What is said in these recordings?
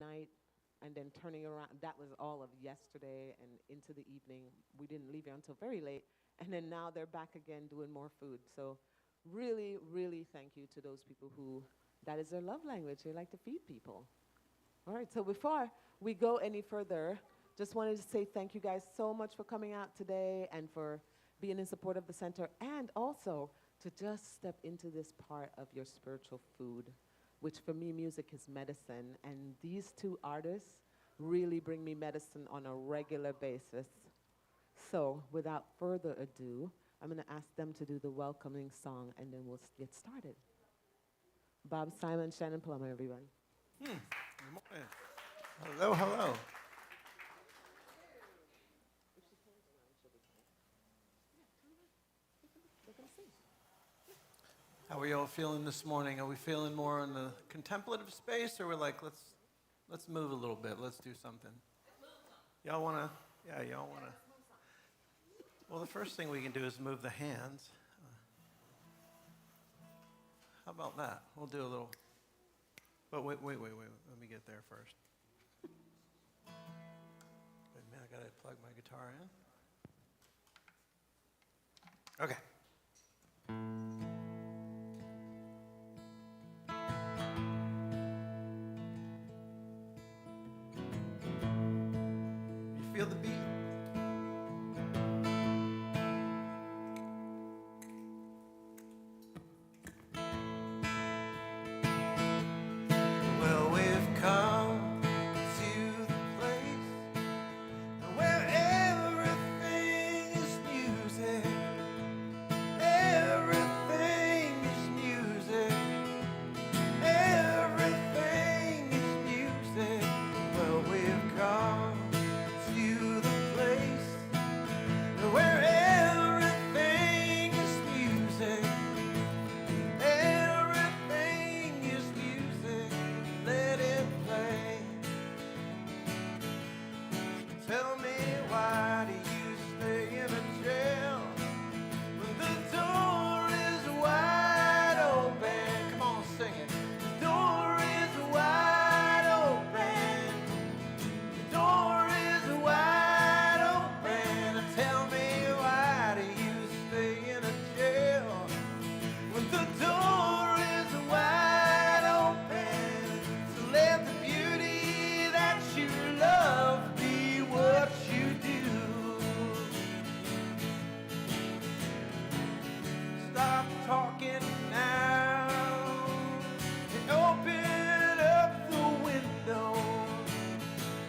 night and then turning around. That was all of yesterday and into the evening. We didn't leave here until very late. And then now they're back again doing more food. So really, really thank you to those people who, that is their love language. They like to feed people. All right, so before we go any further, just wanted to say thank you guys so much for coming out today and for being in support of the center, and also to just step into this part of your spiritual food, which for me, music is medicine. And these two artists really bring me medicine on a regular basis. So without further ado, I'm going to ask them to do the welcoming song, and then we'll get started. Bob, Simon, Shannon, Plummer, everyone. Good morning. Hello, hello. How are you all feeling this morning? Are we feeling more in the contemplative space, or we're like, let's move a little bit, let's do something? Y'all wanna? Yeah, y'all wanna? Well, the first thing we can do is move the hands. How about that? We'll do a little. But wait. Let me get there first. Wait a minute, I gotta plug my guitar in. Okay. You feel the beat? Well, we've come to the place where everything is music. Everything is music. Everything is music. Well, we've come to the place where everything is music. Everything is music. Let it play. Tell me, why do you stay in a jail when the door is wide open? Come on, sing it. The door is wide open. The door is wide open. Tell me, why do you stay in a jail when the door is wide open? So let the beauty that you love be what you do. Stop talking now and open up the window.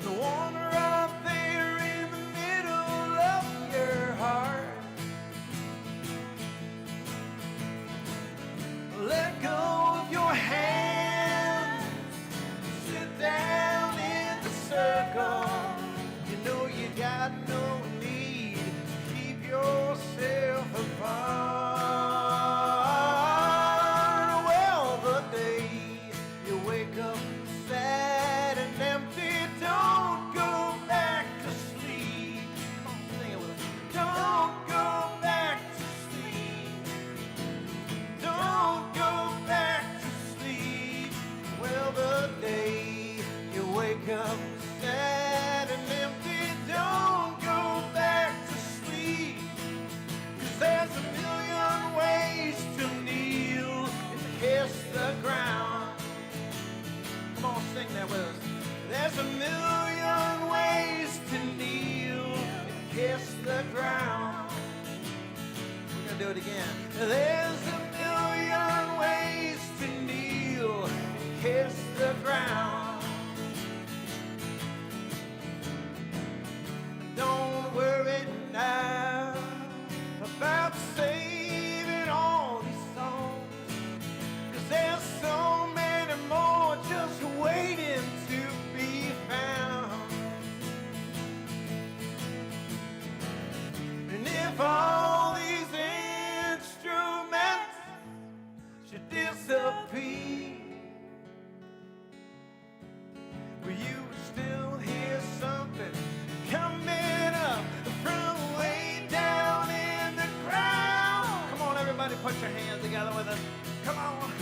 The one right there in the middle of your heart. Let go of your hands. Sit down in the circle. You know you got no need to keep yourself apart. Well, the day you wake up sad and empty, don't go back to sleep. Come on, sing it with us. Don't go back to sleep. Don't go back to sleep. Well, the day you wake up sad and empty, don't go back to sleep. 'Cause there's a million ways to kneel and kiss the ground. Come on, sing that with us. There's a million ways to kneel and kiss the ground. We're gonna do it again. There's a million ways to kneel and kiss the ground. Don't worry now about saving all these songs, 'cause there's so many more just waiting to be found. And if all these instruments should disappear, will you still hear something coming up from way down in the ground? Come on, everybody, put your hands together with us. Come on.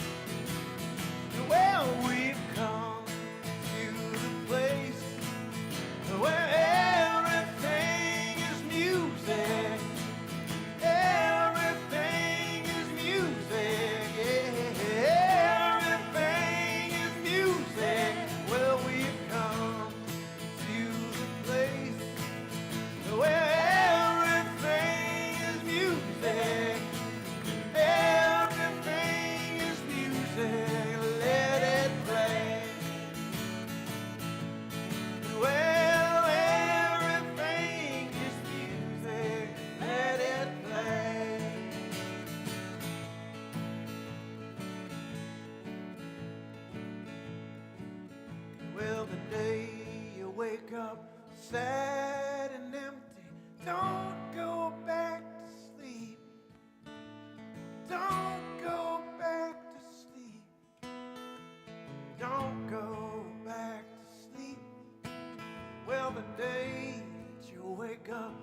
Well, we've come to the wake up sad and empty, don't go back to sleep. Don't go back to sleep. Don't go back to sleep. Well, the day that you wake up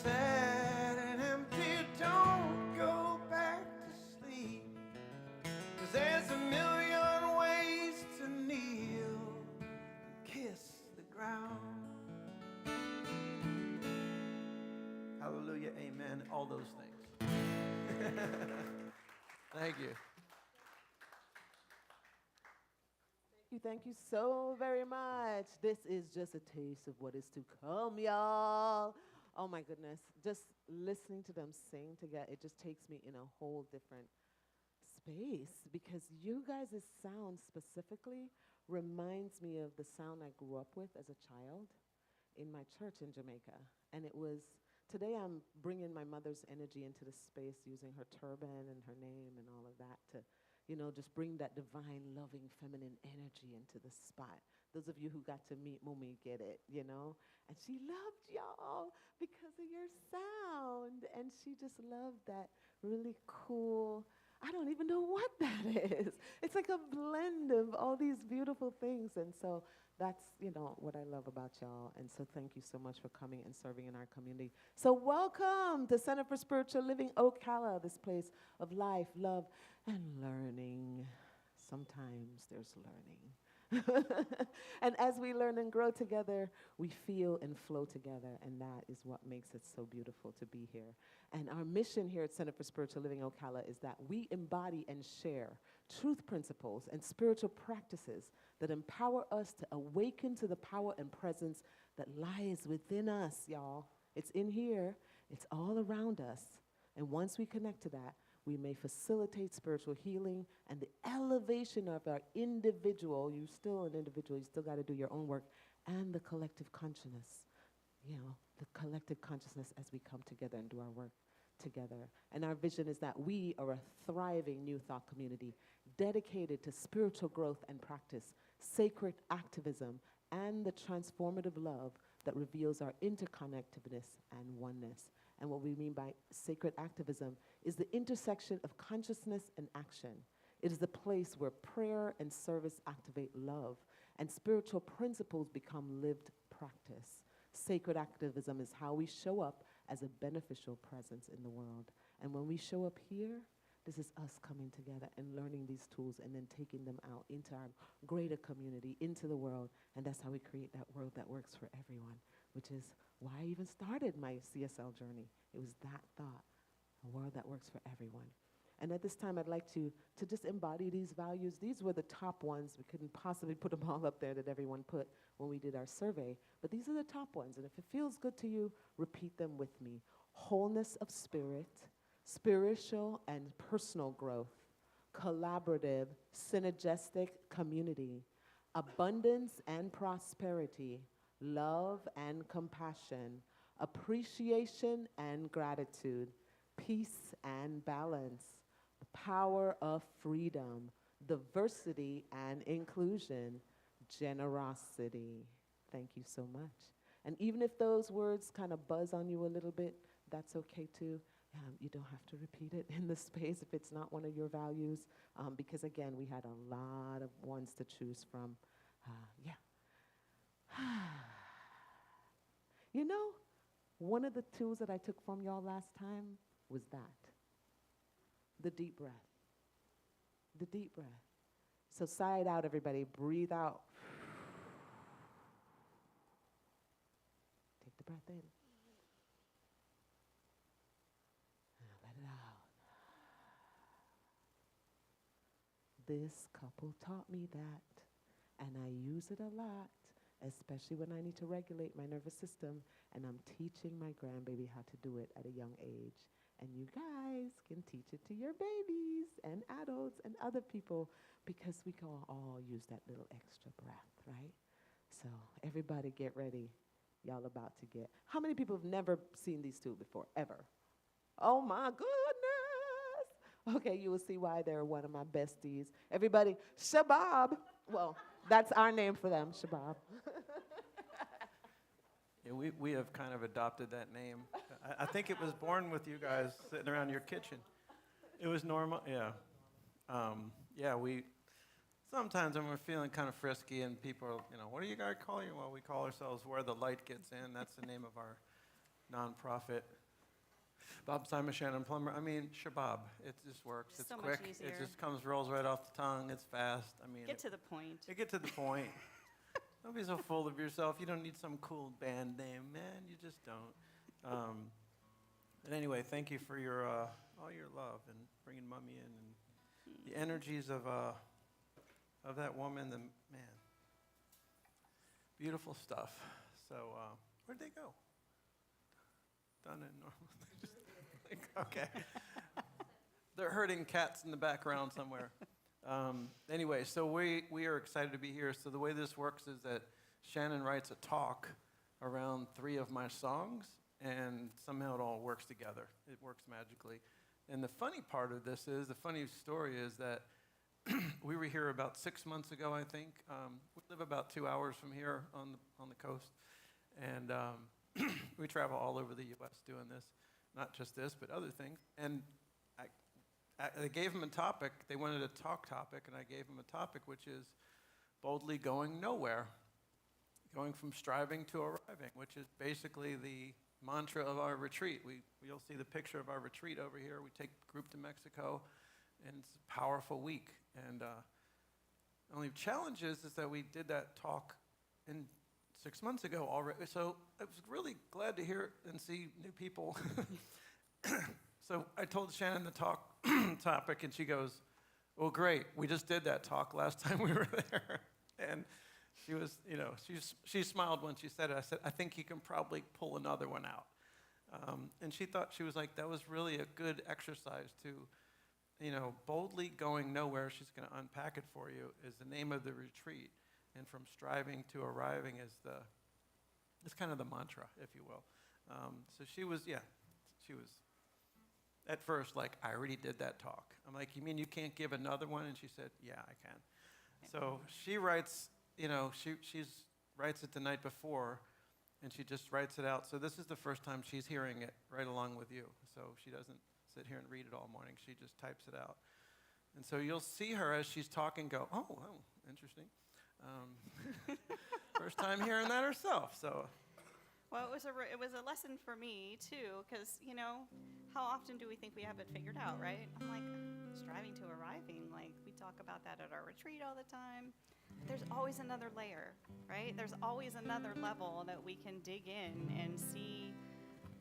sad and empty, don't go back to sleep. 'Cause there's a million ways to kneel and kiss the ground. Hallelujah, amen, all those things. Thank you. Thank you so very much. This is just a taste of what is to come, y'all. Oh my goodness. Just listening to them sing together, it just takes me in a whole different space because you guys' sound specifically reminds me of the sound I grew up with as a child in my church in Jamaica. And it was, today I'm bringing my mother's energy into the space using her turban and her name and all of that to, you know, just bring that divine, loving, feminine energy into the spot. Those of you who got to meet Mumi get it, you know? And she loved y'all because of your sound. And she just loved that really cool, I don't even know what that is. It's like a blend of all these beautiful things. And so that's, you know, what I love about y'all. And so thank you so much for coming and serving in our community. So welcome to Center for Spiritual Living Ocala, this place of life, love, and learning. Sometimes there's learning. And as we learn and grow together, we feel and flow together, and that is what makes it so beautiful to be here. And our mission here at Center for Spiritual Living Ocala is that we embody and share truth principles and spiritual practices that empower us to awaken to the power and presence that lies within us, y'all. It's in here. It's all around us. And once we connect to that, we may facilitate spiritual healing and the elevation of our individual. You're still an individual. You still got to do your own work. And the collective consciousness, you know, the collective consciousness as we come together and do our work together. And our vision is that we are a thriving new thought community dedicated to spiritual growth and practice, sacred activism, and the transformative love that reveals our interconnectedness and oneness. And what we mean by sacred activism is the intersection of consciousness and action. It is the place where prayer and service activate love, and spiritual principles become lived practice. Sacred activism is how we show up as a beneficial presence in the world. And when we show up here, this is us coming together and learning these tools and then taking them out into our greater community, into the world. And that's how we create that world that works for everyone, which is why I even started my CSL journey. It was that thought, a world that works for everyone. And at this time, I'd like to just embody these values. These were the top ones. We couldn't possibly put them all up there that everyone put when we did our survey. But these are the top ones. And if it feels good to you, repeat them with me. Wholeness of spirit, spiritual and personal growth, collaborative, synergistic community, abundance and prosperity, love and compassion, appreciation and gratitude, peace and balance, the power of freedom, diversity and inclusion, generosity. Thank you so much. And even if those words kind of buzz on you a little bit, that's okay too. You don't have to repeat it in the space if it's not one of your values, because again, we had a lot of ones to choose from. You know, one of the tools that I took from y'all last time was that. The deep breath. The deep breath. So sigh it out, everybody. Breathe out. Take the breath in. Let it out. This couple taught me that, and I use it a lot, especially when I need to regulate my nervous system, and I'm teaching my grandbaby how to do it at a young age. And you guys can teach it to your babies and adults and other people, because we can all use that little extra breath, right? So everybody get ready. Y'all about to get. How many people have never seen these two before, ever? Oh my goodness. Okay, you will see why they're one of my besties. Everybody, Shabab. Well, that's our name for them, Shabab. Yeah, we have kind of adopted that name. I think it was born with you guys sitting around your kitchen. It was normal, yeah. Yeah, we sometimes when we're feeling kind of frisky and people are, what do you guys call you? Well, we call ourselves Where the Light Gets In. That's the name of our nonprofit. Bob, Sima, Shannon, Plummer. I mean, Shabab. It just works. It's So much quick. easier. It just rolls right off the tongue. It's fast. I mean, Get to the point. get to the point. Don't be so full of yourself. You don't need some cool band name, man. You just don't. And anyway, thank you for your all your love and bringing Mommy in and the energies of that woman. The man, beautiful stuff. So where'd they go? Done and normal. Okay. They're herding cats in the background somewhere. Anyway, so we are excited to be here. So the way this works is that Shannon writes a talk around 3 of my songs, and somehow it all works together. It works magically. And the funny part of this is, the funny story is that we were here about 6 months ago, I think. We live about 2 hours from here on the coast, and we travel all over the U.S. doing this, not just this, but other things. And I gave them a topic. They wanted a talk topic, and I gave them a topic, which is boldly going nowhere, going from striving to arriving, which is basically the mantra of our retreat. You'll see the picture of our retreat over here. We take the group to Mexico, and it's a powerful week. And the only challenge is that we did that talk 6 months ago already. So I was really glad to hear and see new people. So I told Shannon the talk topic, and she goes, "Well, great. We just did that talk last time we were there." And she was, she smiled when she said it. I said, "I think you can probably pull another one out." And she was like, that was really a good exercise to, boldly going nowhere. She's going to unpack it for you, is the name of the retreat. And from striving to arriving is it's kind of the mantra, if you will. So she was at first like, "I already did that talk." I'm like, "You mean you can't give another one?" And she said, "Yeah, I can." So she writes, she writes it the night before, and she just writes it out. So this is the first time she's hearing it right along with you. So she doesn't sit here and read it all morning. She just types it out. And so you'll see her as she's talking go, oh, interesting. First time hearing that herself, so. Well, it was a lesson for me, too, because, how often do we think we have it figured out, right? I'm like, striving to arriving, like, we talk about that at our retreat all the time. There's always another layer, right? There's always another level that we can dig in and see,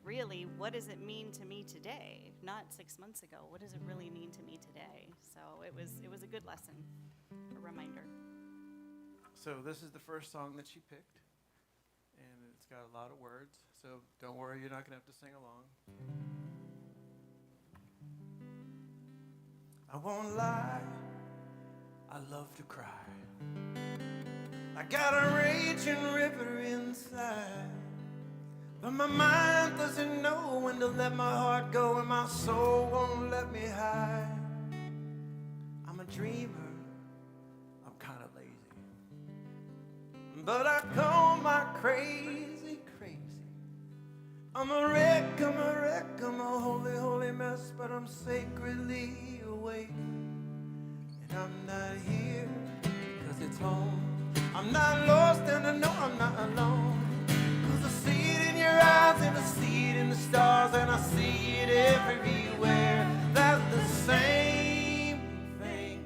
really, what does it mean to me today? Not 6 months ago. What does it really mean to me today? So it was a good lesson, a reminder. So this is the first song that she picked, and it's got a lot of words, so don't worry, you're not going to have to sing along. I won't lie, I love to cry. I got a raging river inside, but my mind doesn't know when to let my heart go, and my soul won't let me hide. I'm a dreamer, I'm kind of lazy, but I call my crazy, crazy. I'm a wreck, I'm a holy, holy mess, but I'm sacredly awake. And I'm not here, cause it's home. I'm not lost and I know I'm not alone. Cause I see it in your eyes and I see it in the stars, and I see it everywhere. That's the same thing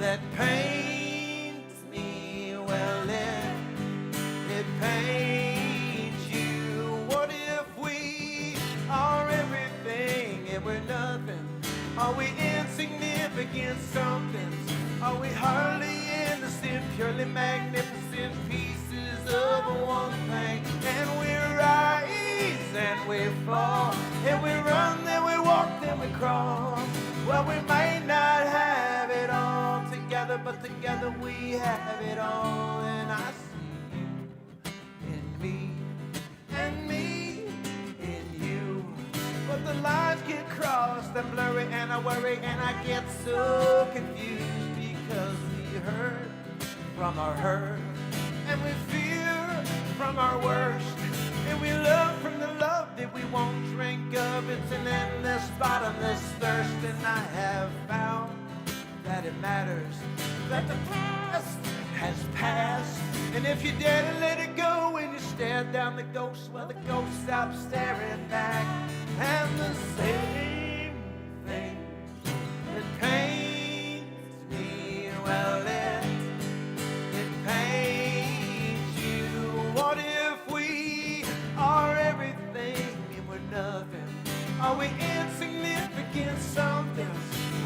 that pains me. Well, it pains you. What if we are everything and we're nothing? Are we insignificant somethings? Are we hardly innocent, purely magnificent pieces of one thing? And we rise and we fall, and we run, then we walk, then we crawl. Well, we might not have it all together, but together we have it all. And I see you in me, and me in you. But the lines get crossed and blurry, and I worry, and I get so confused, because we hurt from our hurt, and we fear from our worst. And we love from the love that we won't drink of. It's an endless, bottomless thirst. And I have found that it matters, that the past has passed. And if you dare to let it go and you stare down the ghost, well, the ghost stops staring back. And the same thing that pains me, well, it pains you. What if we are everything and we're nothing? Are we insignificant somethings?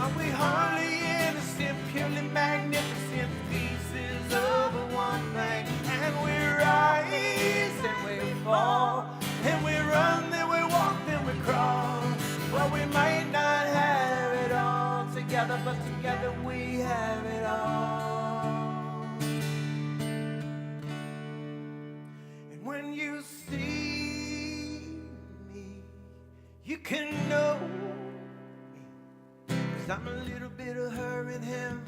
Are we hardly innocent, purely magnificent pieces of one thing? And we rise and we fall, and we run, then we walk, then we crawl. Well, we might not have it all together, but together we have it all. And when you see me, you can know me, 'cause I'm a little bit of her and him,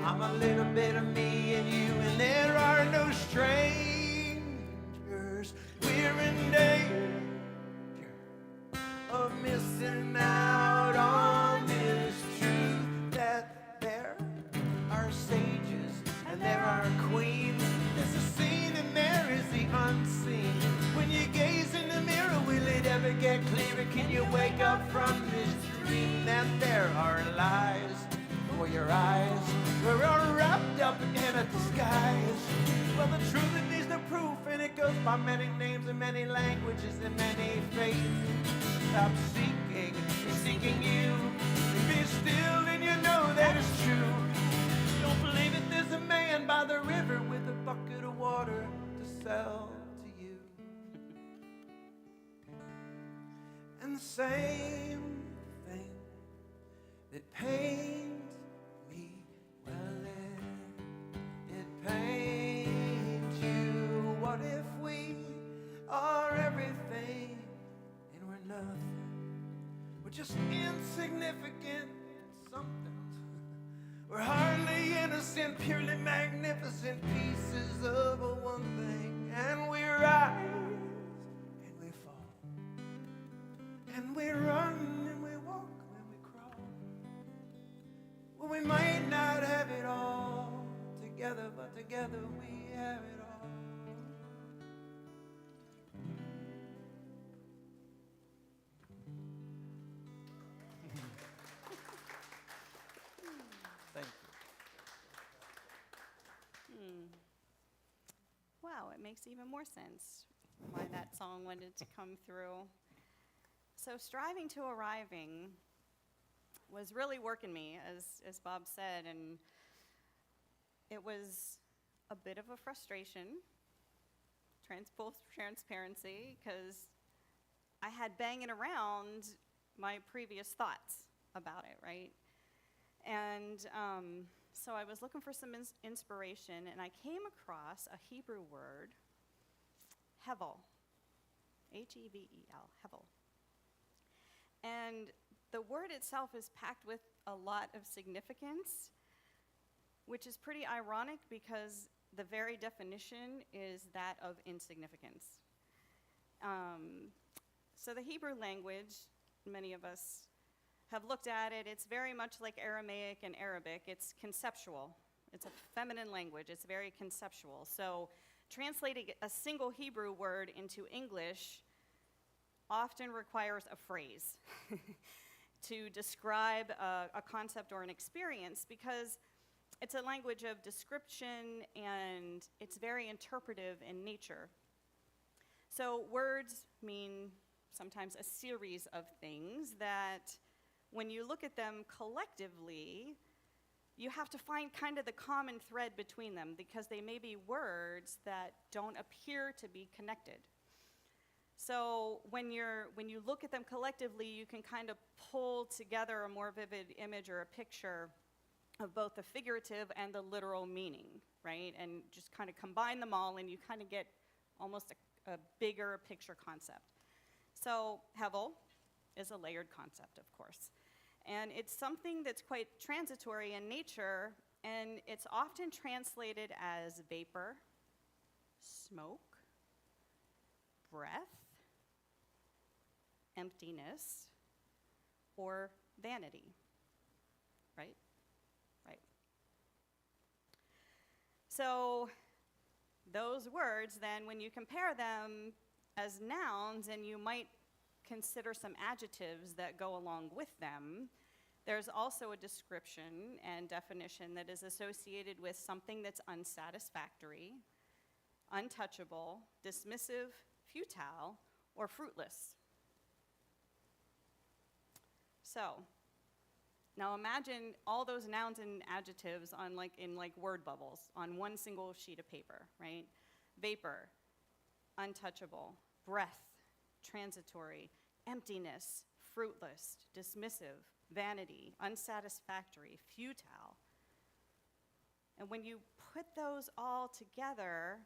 I'm a little bit of me and you, and there are no strangers. We're in danger of missing out on this truth, that there are sages and there are queens. There's a seen and there is the unseen. When you gaze in the mirror, will it ever get clearer? Can you wake up from this dream that there are lies for your eyes? We're all wrapped up in a disguise. Well, the truth, it needs no proof, and it goes by many names and many languages and many faces. Stop seeking, it's seeking you. Be still and you know that it's true. Don't believe it, there's a man by the river with a bucket of water to sell to you. And the same thing that pains me, well, it pains you. What if we are everything and we're nothing? We're just insignificant something. We're hardly innocent, purely magnificent pieces of a one thing. And we rise and we fall, and we run and we walk and we crawl. Well, we might not have it all together, but together we have it all. Thank you. Wow, it makes even more sense why that song wanted to come through. So striving to arriving was really working me, as Bob said, and it was a bit of a frustration, full transparency, because I had banging around my previous thoughts about it, right? And so I was looking for some inspiration, and I came across a Hebrew word, hevel, Hevel, hevel. And the word itself is packed with a lot of significance, which is pretty ironic because the very definition is that of insignificance. So the Hebrew language, many of us have looked at it. It's very much like Aramaic and Arabic. It's conceptual. It's a feminine language. It's very conceptual. So translating a single Hebrew word into English often requires a phrase to describe a concept or an experience, because it's a language of description and it's very interpretive in nature. So words mean sometimes a series of things that when you look at them collectively, you have to find kind of the common thread between them, because they may be words that don't appear to be connected. So when you look at them collectively, you can kind of pull together a more vivid image or a picture of both the figurative and the literal meaning, right? And just kind of combine them all, and you kind of get almost a bigger picture concept. So hevel is a layered concept, of course. And it's something that's quite transitory in nature, and it's often translated as vapor, smoke, breath, emptiness, or vanity. Right? Right. So those words, then, when you compare them as nouns, and you might consider some adjectives that go along with them, there's also a description and definition that is associated with something that's unsatisfactory, untouchable, dismissive, futile, or fruitless. So, now imagine all those nouns and adjectives in word bubbles on one single sheet of paper, right? Vapor, untouchable, breath, transitory, emptiness, fruitless, dismissive, vanity, unsatisfactory, futile. And when you put those all together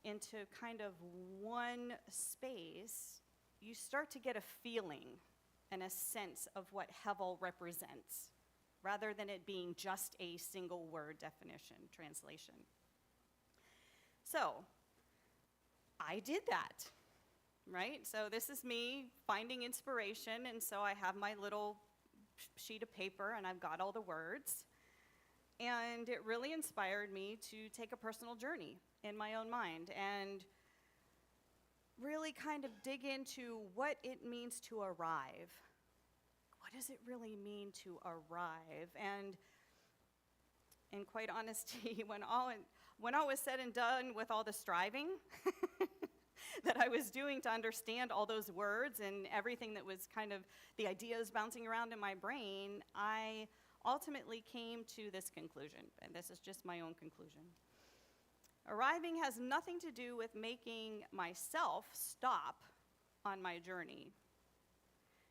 into kind of one space, you start to get a feeling and a sense of what Hevel represents, rather than it being just a single word definition, translation. So, I did that, right? So this is me finding inspiration, and so I have my little sheet of paper, and I've got all the words. And it really inspired me to take a personal journey in my own mind and really kind of dig into what it means to arrive. What does it really mean to arrive? And in quite honesty, when all was said and done with all the striving that I was doing to understand all those words and everything that was kind of the ideas bouncing around in my brain, I ultimately came to this conclusion, and this is just my own conclusion. Arriving has nothing to do with making myself stop on my journey.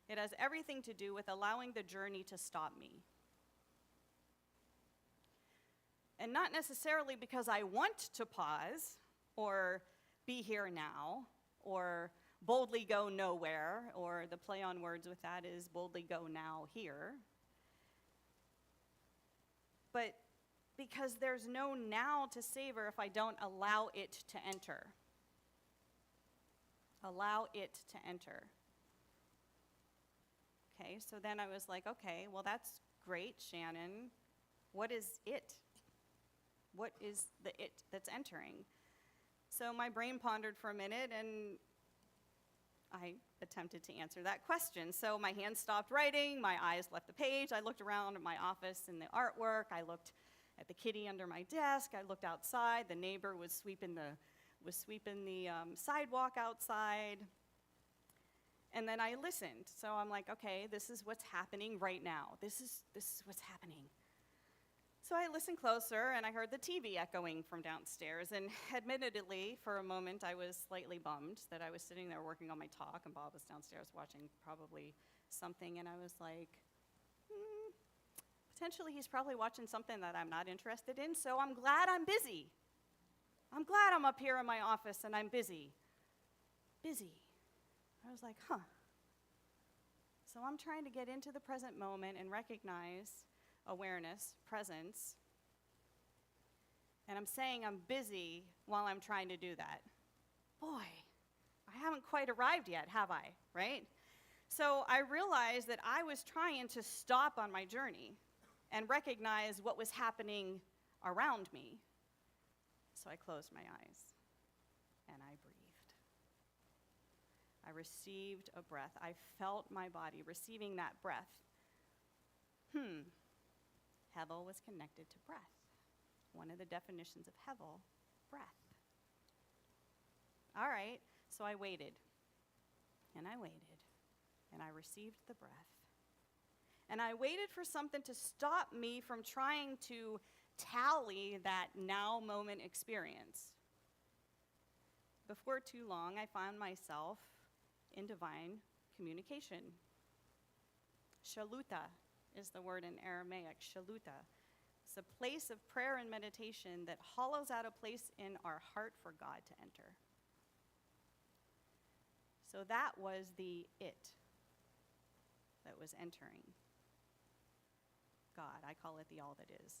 It has everything to do with allowing the journey to stop me. And not necessarily because I want to pause or be here now or boldly go nowhere, or the play on words with that is boldly go now here. But because there's no now to savor if I don't allow it to enter. Allow it to enter. Okay, so then I was like, okay, well, that's great, Shannon. What is it? What is the it that's entering? So my brain pondered for a minute, and I attempted to answer that question. So my hands stopped writing, my eyes left the page, I looked around at my office and the artwork, I looked at the kitty under my desk, I looked outside, the neighbor was sweeping the sidewalk outside. And then I listened. So I'm like, okay, this is what's happening right now. This is what's happening. So I listened closer, and I heard the TV echoing from downstairs. And admittedly, for a moment, I was slightly bummed that I was sitting there working on my talk, and Bob was downstairs watching probably something. And I was like, potentially he's probably watching something that I'm not interested in, so I'm glad I'm busy. I'm glad I'm up here in my office, and I'm busy. Busy. I was like, So I'm trying to get into the present moment and recognize awareness, presence. And I'm saying I'm busy while I'm trying to do that. Boy, I haven't quite arrived yet, have I? Right? So I realized that I was trying to stop on my journey and recognize what was happening around me. So I closed my eyes and I breathed. I received a breath. I felt my body receiving that breath. Hevel was connected to breath. One of the definitions of Hevel, breath. All right, so I waited, and I waited, and I received the breath. And I waited for something to stop me from trying to tally that now moment experience. Before too long, I found myself in divine communication. Shaluta is the word in Aramaic, shaluta. It's a place of prayer and meditation that hollows out a place in our heart for God to enter. So that was the it that was entering. God, I call it the all that is.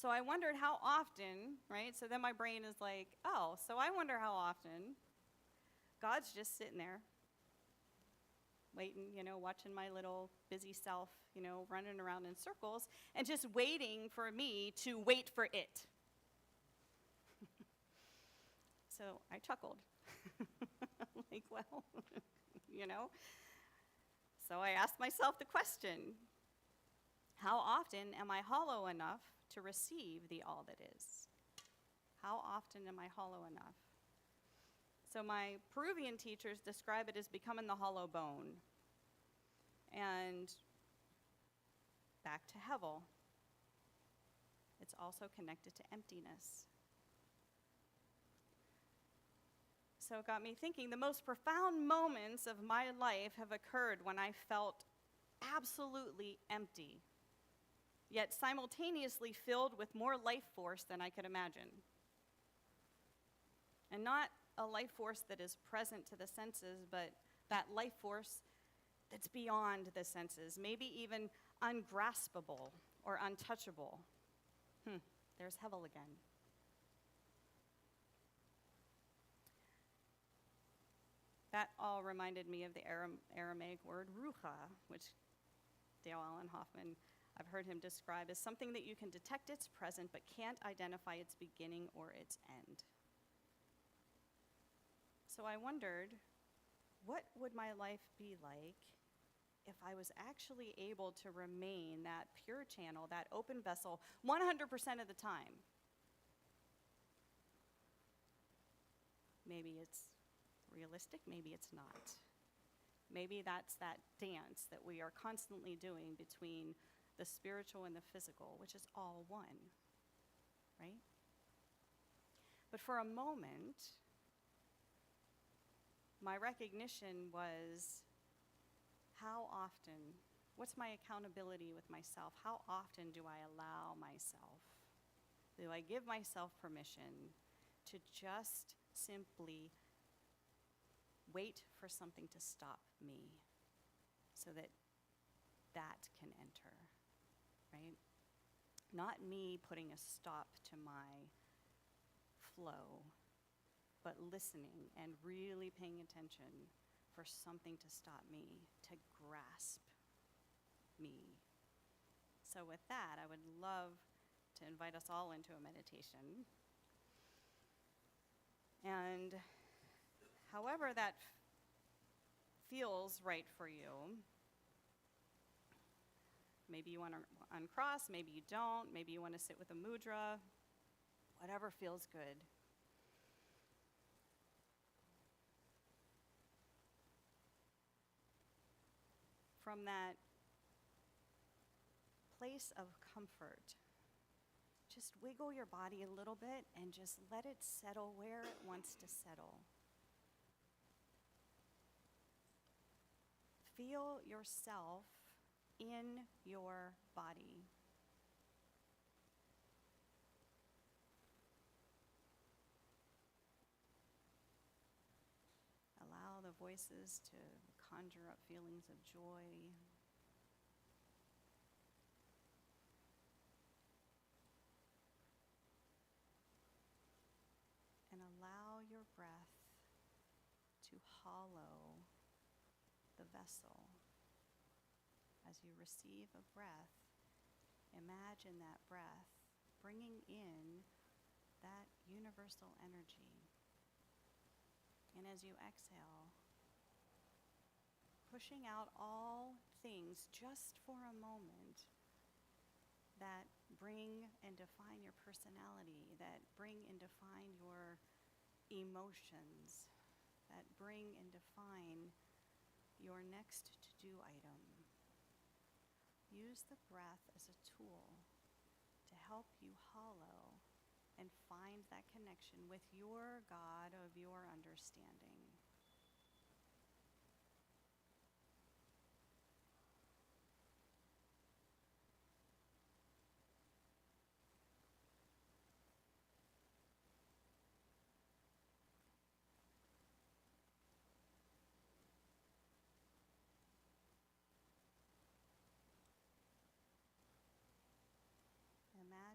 So I wondered how often, right? So then my brain is like, oh, so I wonder how often God's just sitting there waiting, watching my little busy self, running around in circles and just waiting for me to wait for it. So I chuckled. Like, well, So I asked myself the question, how often am I hollow enough to receive the all that is? How often am I hollow enough? So my Peruvian teachers describe it as becoming the hollow bone. And back to Hevel, it's also connected to emptiness. So it got me thinking, the most profound moments of my life have occurred when I felt absolutely empty, yet simultaneously filled with more life force than I could imagine. And not a life force that is present to the senses, but that life force that's beyond the senses, maybe even ungraspable or untouchable. There's Hevel again. That all reminded me of the Aramaic word rucha, which Dale Allen Hoffman, I've heard him describe as something that you can detect its present but can't identify its beginning or its end. So I wondered, what would my life be like if I was actually able to remain that pure channel, that open vessel, 100% of the time? Maybe it's realistic, maybe it's not. Maybe that's that dance that we are constantly doing between the spiritual and the physical, which is all one, right? But for a moment, my recognition was, how often, what's my accountability with myself? How often do I allow myself, do I give myself permission to just simply wait for something to stop me so that that can enter, right? Not me putting a stop to my flow, but listening and really paying attention for something to stop me, to grasp me. So with that, I would love to invite us all into a meditation. And however that feels right for you, maybe you want to uncross, maybe you don't, maybe you want to sit with a mudra, whatever feels good. From that place of comfort, just wiggle your body a little bit and just let it settle where it wants to settle. Feel yourself in your body. Allow the voices to conjure up feelings of joy. And allow your breath to hollow the vessel. As you receive a breath, imagine that breath bringing in that universal energy. And as you exhale, pushing out all things just for a moment that bring and define your personality, that bring and define your emotions, that bring and define your next to-do item. Use the breath as a tool to help you hollow and find that connection with your God of your understanding.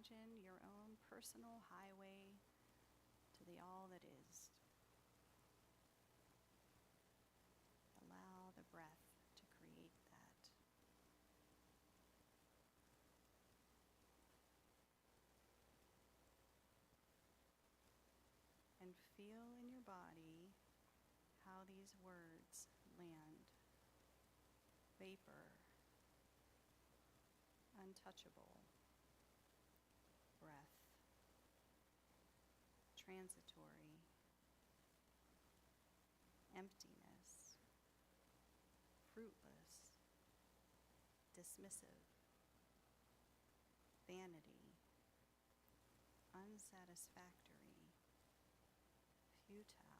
imagine your own personal highway to the all that is. Allow the breath to create that. And feel in your body how these words land. Vapor, untouchable, breath, transitory, emptiness, fruitless, dismissive, vanity, unsatisfactory, futile.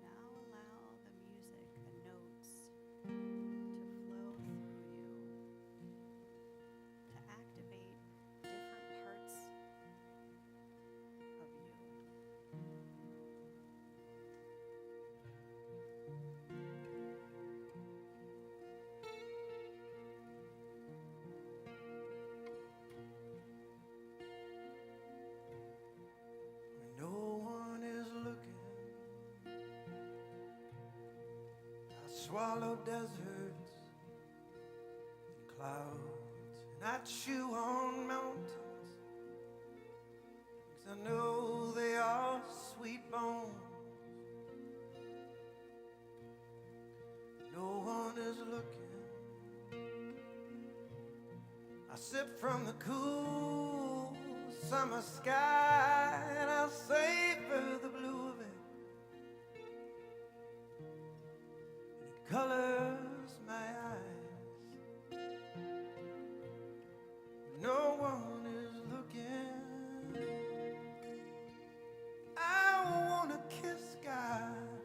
Now allow the music, the notes, to flow through you, to activate different parts of you. When no one is looking, I swallow deserts and clouds, and I chew on mountains, 'cause I know they are sweet bones. No one is looking. I sip from the cool summer sky, and I'll savor the blue of it. And it colors my eyes. No one is looking. I wanna kiss God.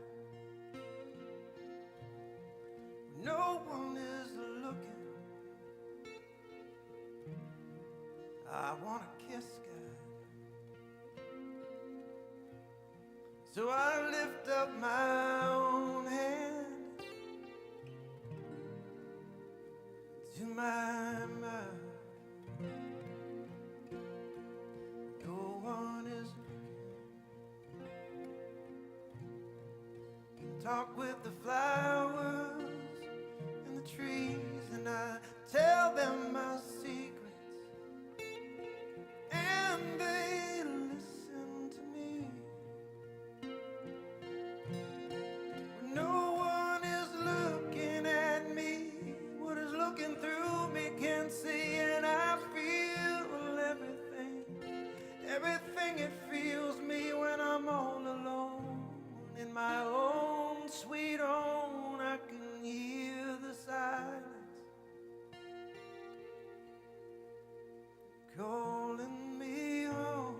No one is looking. I wanna kiss God. So I lift up my own hand to my mouth. No one is looking. Talk with the flowers and the trees, and I tell them my secrets, and they listen to me. No one is looking at me. What is looking through me can't see, and I feel everything it feels me when I'm all alone in my own sweet home. I can hear the silence calling me home.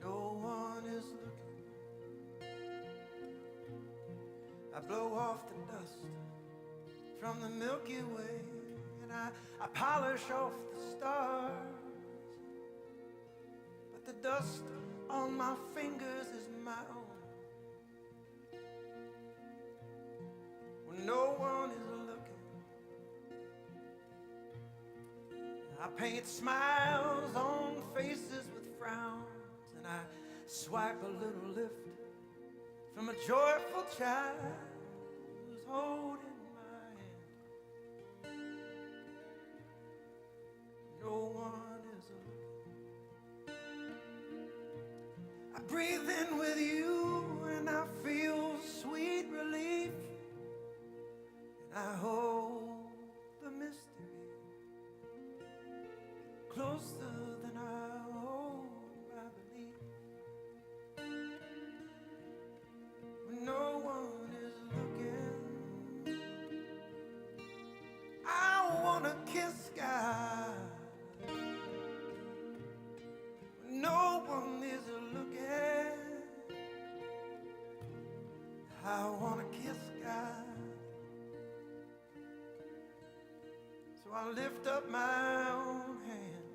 No one is looking. I blow off the dust from the Milky Way, and I polish off the stars, but the dust on my fingers is my own. When no one is looking, I paint smiles on faces with frowns, and I swipe a little lift from a joyful child who's holding my hand. No one is looking. I breathe in with you and I feel sweet relief, and I hold the mystery closer than I hold my belief. When no one is looking, I wanna kiss God. When no one is looking, I wanna kiss God. So I lift up my own hand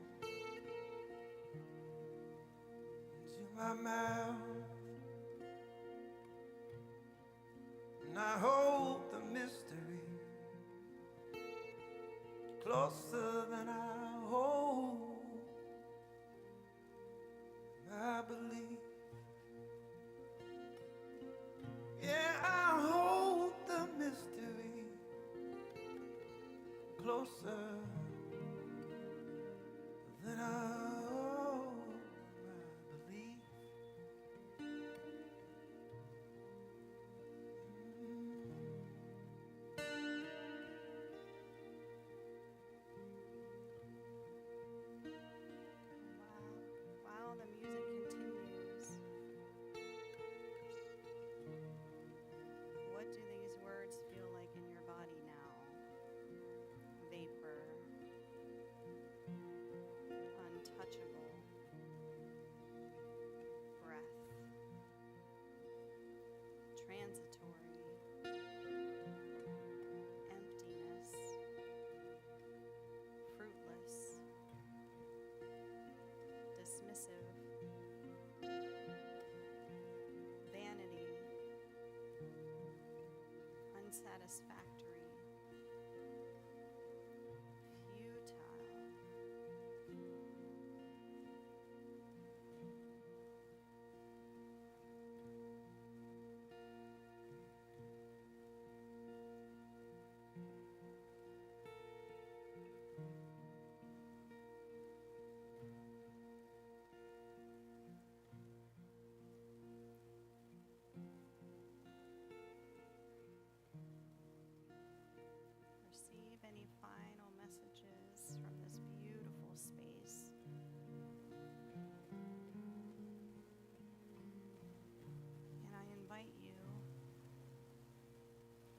to my mouth, and I hold the mystery closer than I hold my belief. Yeah, I hold the mystery closer than I hold my belief. Wow, the music continues. What do these words feel like in your body now? Vapor, untouchable, breath, transitory, emptiness, fruitless, dismissive, vanity, unsatisfactory, futile. Receive any final messages from this beautiful space. And I invite you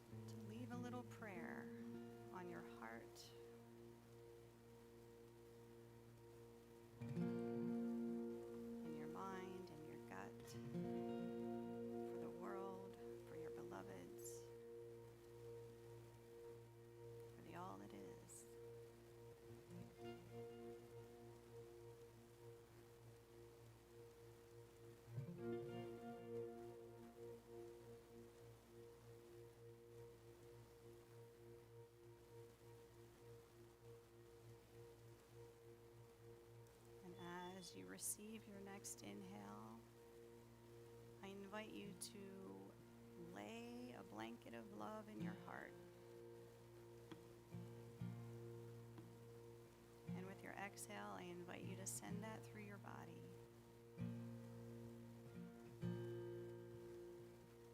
to leave a little prayer on your heart, in your mind, in your gut, for the world, for your beloveds, for the all that is. And as you receive your next inhale, I invite you to lay a blanket of love in your heart. And with your exhale, I invite you to send that through your body.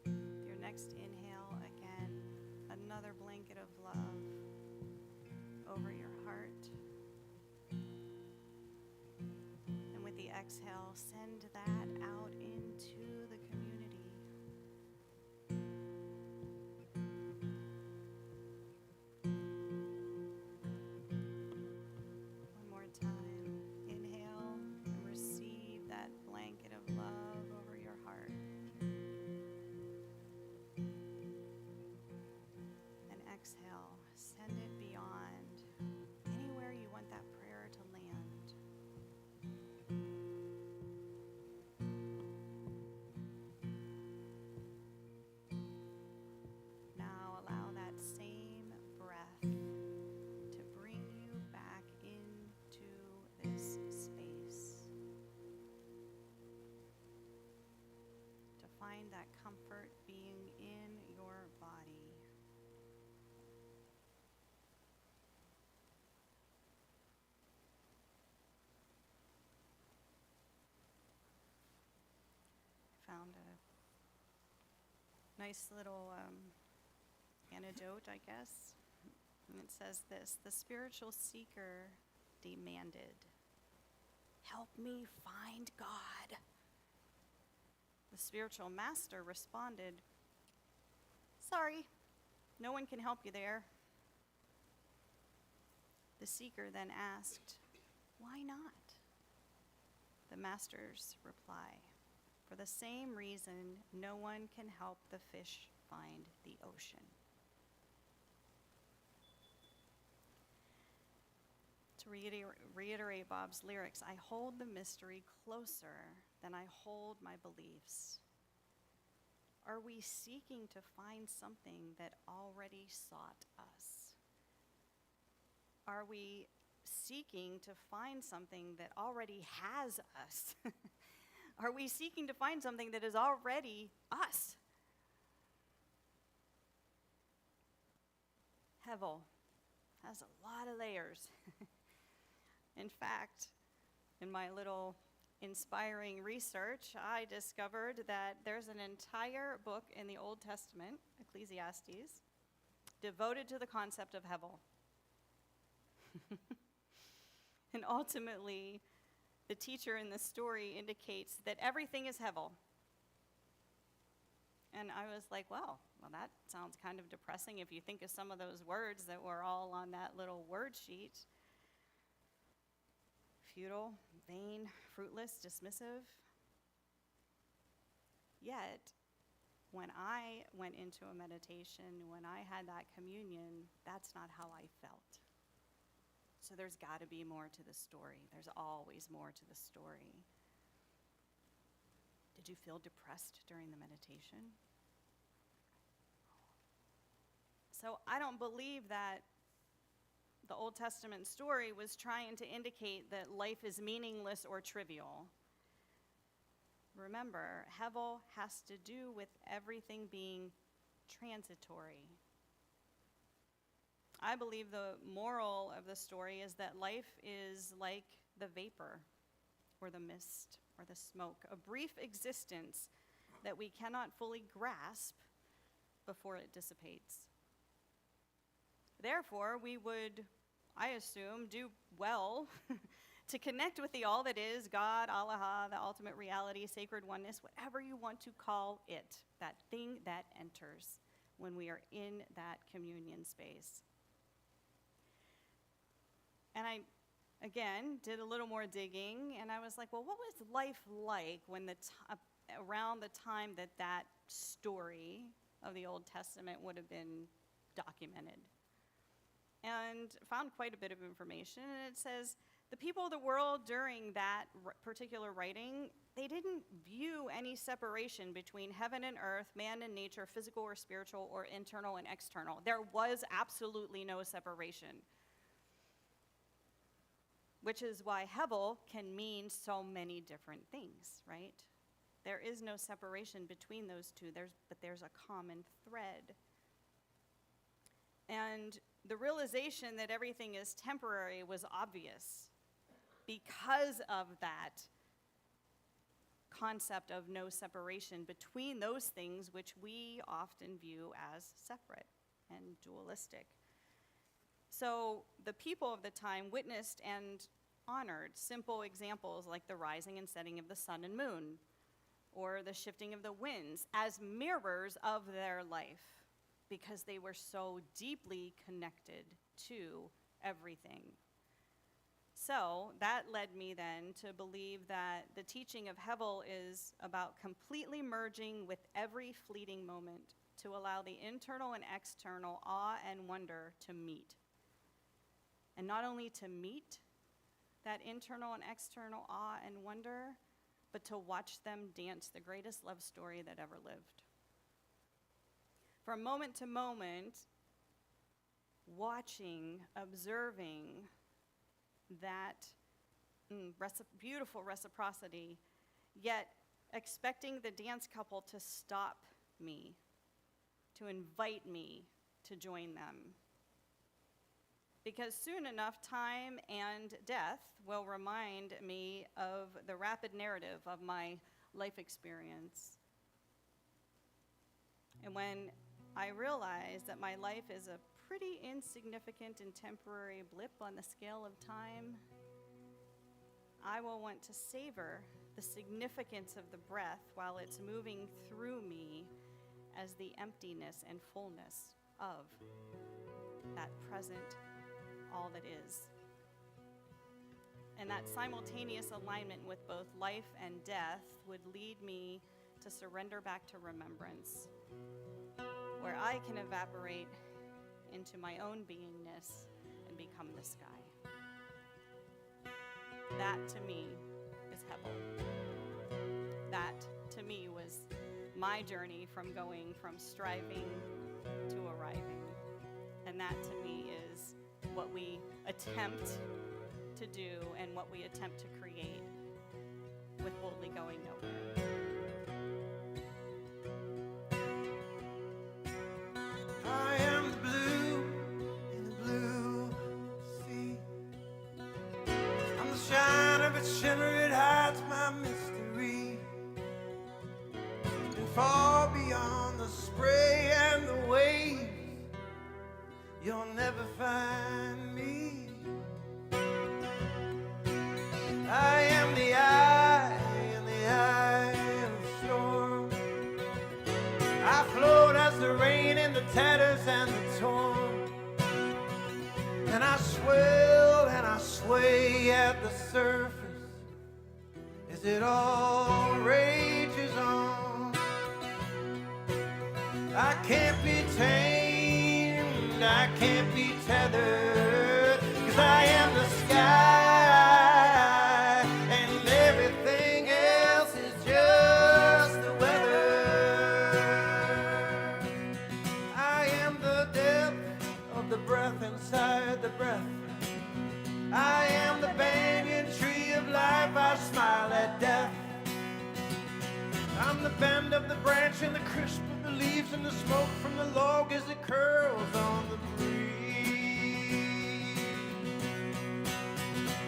With your next inhale, again, another blanket of love over your heart. And with the exhale, send that out into the community. One more time. Inhale and receive nice little anecdote, I guess. And it says this: the spiritual seeker demanded, "Help me find God." The spiritual master responded, "Sorry, no one can help you there." The seeker then asked, "Why not?" The master's reply, "For the same reason no one can help the fish find the ocean." To reiterate Bob's lyrics, I hold the mystery closer than I hold my beliefs. Are we seeking to find something that already sought us? Are we seeking to find something that already has us? Are we seeking to find something that is already us? Hevel has a lot of layers. In fact, in my little inspiring research, I discovered that there's an entire book in the Old Testament, Ecclesiastes, devoted to the concept of Hevel. And ultimately, the teacher in the story indicates that everything is Hevel. And I was like, well, that sounds kind of depressing if you think of some of those words that were all on that little word sheet. Futile, vain, fruitless, dismissive. Yet, when I went into a meditation, when I had that communion, that's not how I felt. So there's got to be more to the story. There's always more to the story. Did you feel depressed during the meditation? So I don't believe that the Old Testament story was trying to indicate that life is meaningless or trivial. Remember, Hevel has to do with everything being transitory. I believe the moral of the story is that life is like the vapor or the mist or the smoke, a brief existence that we cannot fully grasp before it dissipates. Therefore, we would, I assume, do well to connect with the all that is, God, Allah, the ultimate reality, sacred oneness, whatever you want to call it, that thing that enters when we are in that communion space. And I, again, did a little more digging, and I was like, well, what was life like when around the time that that story of the Old Testament would have been documented? And found quite a bit of information, and it says the people of the world during that particular writing, they didn't view any separation between heaven and earth, man and nature, physical or spiritual, or internal and external. There was absolutely no separation, which is why Hevel can mean so many different things, right? There is no separation between those two, but there's a common thread. And the realization that everything is temporary was obvious because of that concept of no separation between those things which we often view as separate and dualistic. So the people of the time witnessed and honored simple examples like the rising and setting of the sun and moon, or the shifting of the winds as mirrors of their life, because they were so deeply connected to everything. So that led me then to believe that the teaching of Hevel is about completely merging with every fleeting moment to allow the internal and external awe and wonder to meet. And not only to meet that internal and external awe and wonder, but to watch them dance the greatest love story that ever lived. From moment to moment, watching, observing that beautiful reciprocity, yet expecting the dance couple to stop me, to invite me to join them. Because soon enough, time and death will remind me of the rapid narrative of my life experience. And when I realize that my life is a pretty insignificant and temporary blip on the scale of time, I will want to savor the significance of the breath while it's moving through me as the emptiness and fullness of that present all that is. And that simultaneous alignment with both life and death would lead me to surrender back to remembrance, where I can evaporate into my own beingness and become the sky. That to me is Hebel. That to me was my journey from going from striving to arriving. And that to me is what we attempt to do and what we attempt to create with Boldly Going Nowhere. I am the blue in the blue sea. I'm the shine of its shimmer, it hides my mystery. And far beyond the spray and the waves, you'll never find me. I am the eye in the eye of the storm. I float as the rain in the tatters and the torn. And I swell and I sway at the surface as it all rages on. I can't be tamed, I can't be tethered, 'cause I am the sky and everything else is just the weather. I am the depth of the breath inside the breath. I am the banyan tree of life, I smile at death. I'm the bend of the branch and the crisp of the leaves and the smoke from the log as it curls on the breeze.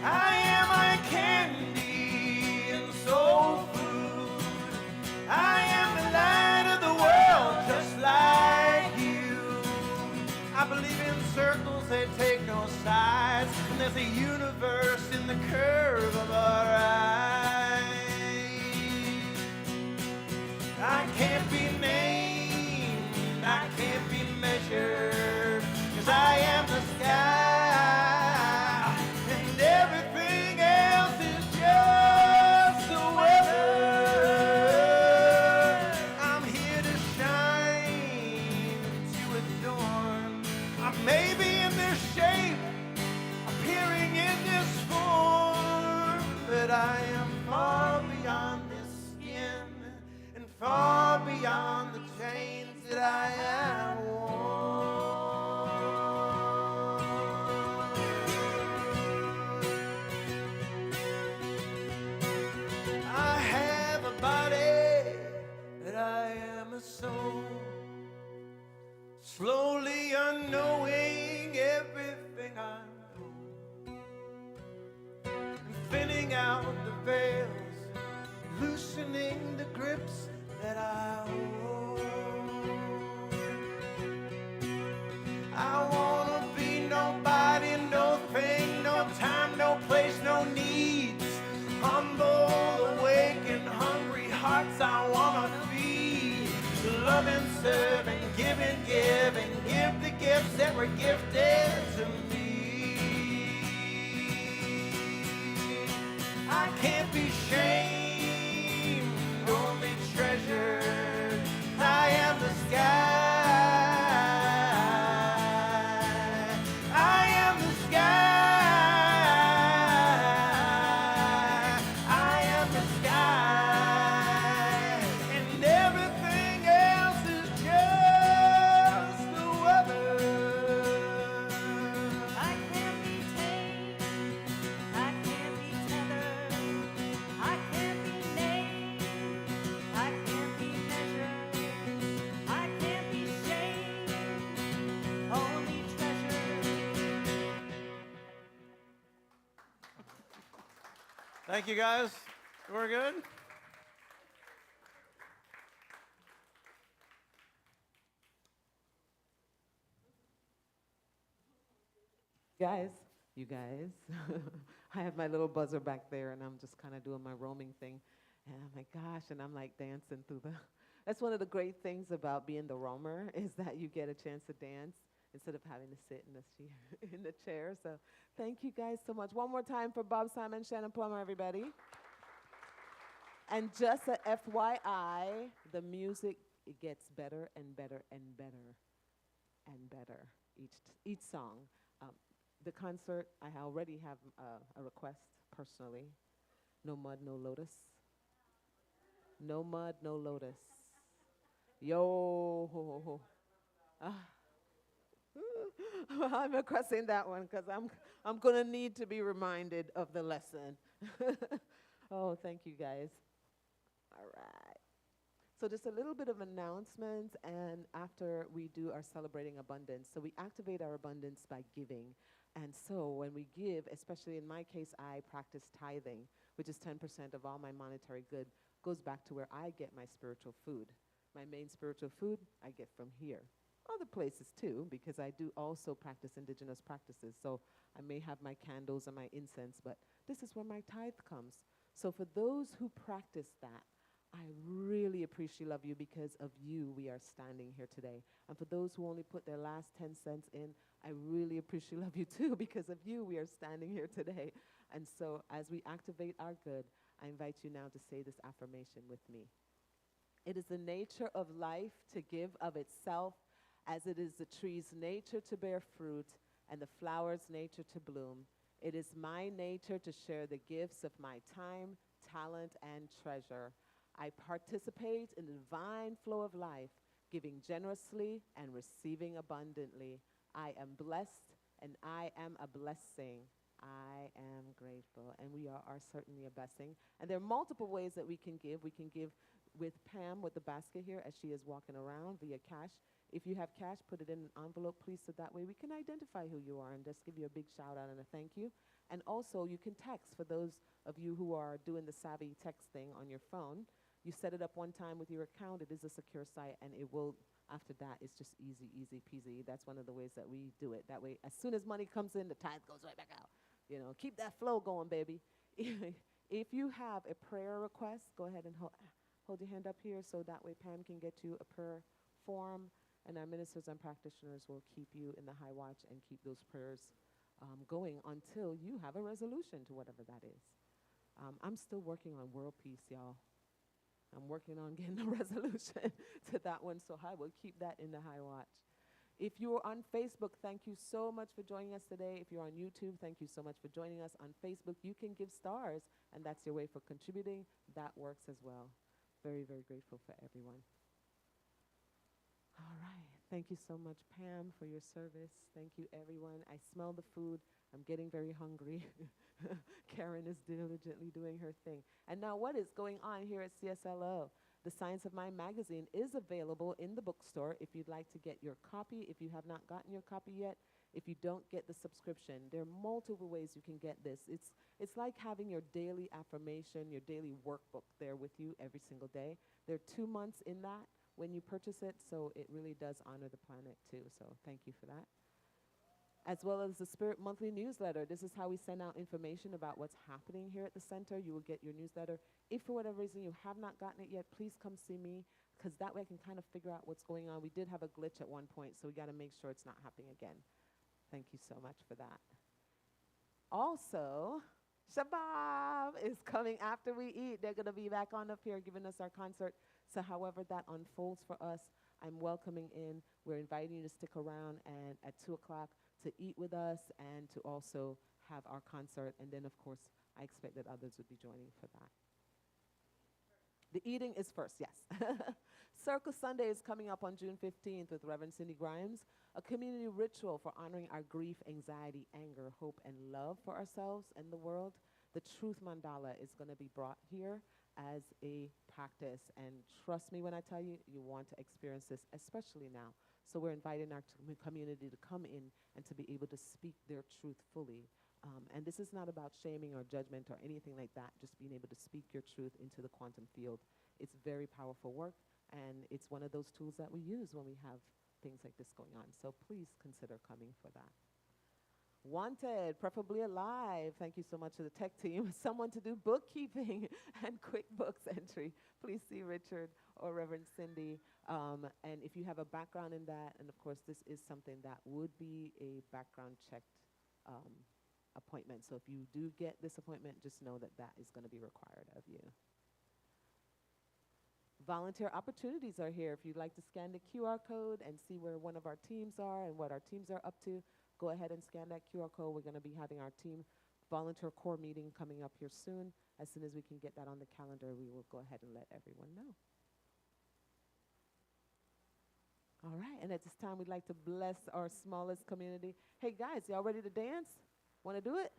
I am eye candy and soul food. I am the light of the world just like you. I believe in circles, they take no sides, and there's a universe in the curve of our eyes. I can't be named, I can't be measured, 'cause I am the sky, and everything else is just the weather. I'm here to shine, to adorn. I may be in this shape, appearing in this form, but I am far beyond this skin, and far beyond the chains that I have worn. I have a body, but I am a soul, slowly unknowing everything I know, and thinning out the veils, loosening the grips that I hold. I wanna be nobody, no thing, no time, no place, no needs. Humble, awake, and hungry hearts I wanna feed. Love and serve and give and give and give the gifts that were gifted to me. I can't be shamed, only treasured. I am the sky. I am the sky. I am the sky. And everything else is just the weather. I can't be tamed, I can't be tethered, I can't be named, I can't be measured, I can't be shamed, only treasured. Thank you, guys. We're good? Guys, you guys, I have my little buzzer back there, and I'm just kind of doing my roaming thing. And I'm like, gosh, and I'm like dancing through the. That's one of the great things about being the roamer is that you get a chance to dance instead of having to sit in in the chair. So thank you guys so much. One more time for Bob Simon, Shannon Plummer, everybody. And just a FYI, the music it gets better and better and better and better each song. Um, the concert, I already have a request personally. No mud, no lotus. No mud, no lotus. Yo, ho, ho, ho. Ah. I'm requesting that one because I'm gonna need to be reminded of the lesson. Oh, thank you guys. All right. So just a little bit of announcements, and after we do our celebrating abundance. So we activate our abundance by giving. And so when we give, especially in my case, I practice tithing, which is 10% of all my monetary good, goes back to where I get my spiritual food. My main spiritual food I get from here. Other places too, because I do also practice indigenous practices. So I may have my candles and my incense, but this is where my tithe comes. So for those who practice that, I really appreciate love you because of you we are standing here today. And for those who only put their last 10 cents in, I really appreciate love you too because of you we are standing here today. And so as we activate our good, I invite you now to say this affirmation with me. It is the nature of life to give of itself as it is the tree's nature to bear fruit and the flower's nature to bloom. It is my nature to share the gifts of my time, talent, and treasure. I participate in the divine flow of life, giving generously and receiving abundantly. I am blessed and I am a blessing. I am grateful, and we are certainly a blessing. And there are multiple ways that we can give. We can give with Pam with the basket here as she is walking around via cash. If you have cash, put it in an envelope, please, so that way we can identify who you are and just give you a big shout out and a thank you. And also, you can text for those of you who are doing the savvy texting on your phone. You set it up one time with your account. It is a secure site, and it will, after that, it's just easy, easy peasy. That's one of the ways that we do it. That way, as soon as money comes in, the tithe goes right back out. You know, keep that flow going, baby. If you have a prayer request, go ahead and hold your hand up here so that way Pam can get you a prayer form, and our ministers and practitioners will keep you in the high watch and keep those prayers going until you have a resolution to whatever that is. I'm still working on world peace, y'all. I'm working on getting a resolution to that one, so I will keep that in the high watch. If you're on Facebook, thank you so much for joining us today. If you're on YouTube, thank you so much for joining us. On Facebook, you can give stars, and that's your way for contributing. That works as well. Very, very grateful for everyone. All right. Thank you so much, Pam, for your service. Thank you, everyone. I smell the food. I'm getting very hungry. Karen is diligently doing her thing. And now what is going on here at CSLO? The Science of Mind magazine is available in the bookstore if you'd like to get your copy. If you have not gotten your copy yet, if you don't get the subscription, there are multiple ways you can get this. It's like having your daily affirmation, your daily workbook there with you every single day. There are 2 months in that when you purchase it, so it really does honor the planet too. So thank you for that. As well as the Spirit Monthly newsletter. This is how we send out information about what's happening here at the center. You will get your newsletter. If for whatever reason you have not gotten it yet, please come see me, because that way I can kind of figure out what's going on. We did have a glitch at one point, so we got to make sure it's not happening again. Thank you so much for that. Also, Shabab is coming after we eat. They're going to be back on up here giving us our concert. So however that unfolds for us, I'm welcoming in. We're inviting you to stick around and at 2 o'clock to eat with us and to also have our concert. And then, of course, I expect that others would be joining for that. The eating is first, yes. Circle Sunday is coming up on June 15th with Reverend Cindy Grimes, a community ritual for honoring our grief, anxiety, anger, hope, and love for ourselves and the world. The Truth Mandala is going to be brought here as a practice. And trust me when I tell you, you want to experience this, especially now. So we're inviting our community to come in and to be able to speak their truth fully. And this is not about shaming or judgment or anything like that, just being able to speak your truth into the quantum field. It's very powerful work, and it's one of those tools that we use when we have things like this going on. So please consider coming for that. Wanted, preferably alive. Thank you so much to the tech team. Someone to do bookkeeping and QuickBooks entry. Please see Richard or Reverend Cindy. And if you have a background in that, and of course this is something that would be a background checked appointment. So if you do get this appointment, just know that that is going to be required of you. Volunteer opportunities are here. If you'd like to scan the QR code and see where one of our teams are and what our teams are up to, go ahead and scan that QR code. We're going to be having our team volunteer core meeting coming up here soon. As soon as we can get that on the calendar, we will go ahead and let everyone know. All right, and at this time, we'd like to bless our smallest community. Hey guys, y'all ready to dance? Want to do it?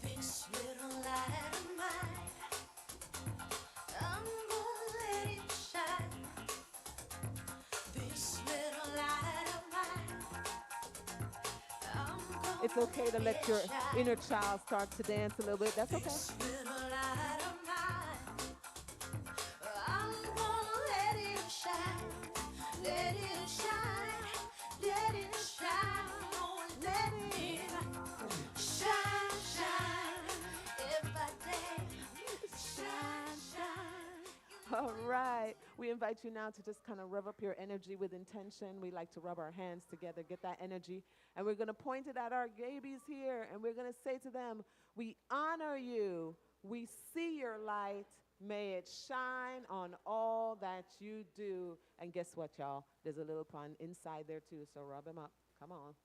This little light of mine, I'm gonna let it shine. This little light of mine, I'm gonna It's okay to let your inner child start to dance a little bit. That's okay. This little light of mine, I'm gonna let it shine. Let it shine. Let it shine. Oh, let it shine, shine. Every day, shine, shine. All right. We invite you now to just kind of rev up your energy with intention. We like to rub our hands together, get that energy. And we're going to point it at our babies here. And we're going to say to them, we honor you. We see your light. May it shine on all that you do. And guess what, y'all? There's a little pun inside there, too. So rub them up. Come on.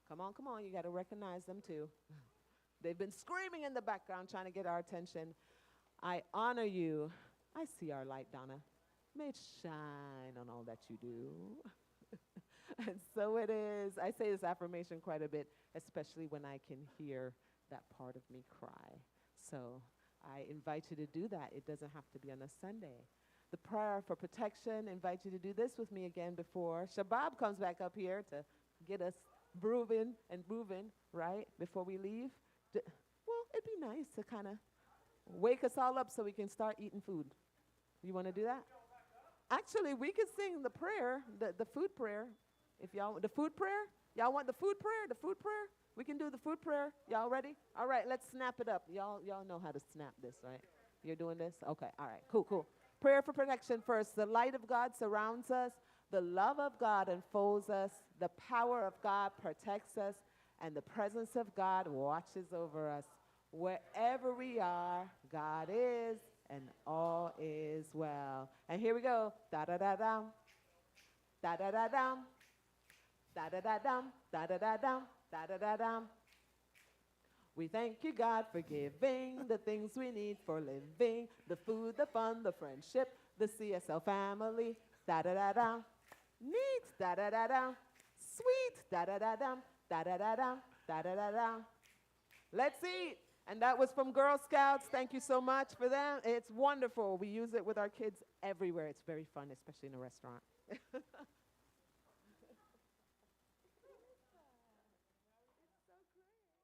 Come on, come on. You got to recognize them, too. They've been screaming in the background trying to get our attention. I honor you. I see our light, Donna. May it shine on all that you do. And so it is. I say this affirmation quite a bit, especially when I can hear that part of me cry. So I invite you to do that. It doesn't have to be on a Sunday. The prayer for protection, invite you to do this with me again before Shabab comes back up here to get us grooving and moving, right, before we leave. Well, it'd be nice to kind of wake us all up so we can start eating food. You want to do that? Actually, we could sing the prayer, the food prayer. If y'all, the food prayer? Y'all want the food prayer? The food prayer? We can do the food prayer. Y'all ready? All right, let's snap it up. Y'all know how to snap this, right? You're doing this? Okay, all right, cool, cool. Prayer for protection first. The light of God surrounds us. The love of God enfolds us. The power of God protects us. And the presence of God watches over us. Wherever we are, God is, and all is well. And here we go. Da-da-da-dum. Da-da-da-dum. Da-da-da-dum. Da-da-da-dum. Da-da-da-dum. We thank you, God, for giving the things we need for living, the food, the fun, the friendship, the CSL family. Da-da-da-dum. Neat. Da-da-da-dum. Sweet. Da-da-da-dum. Da-da-da-dum. Da-da-da-dum. Let's eat. And that was from Girl Scouts. Thank you so much for them. It's wonderful. We use it with our kids everywhere. It's very fun, especially in a restaurant.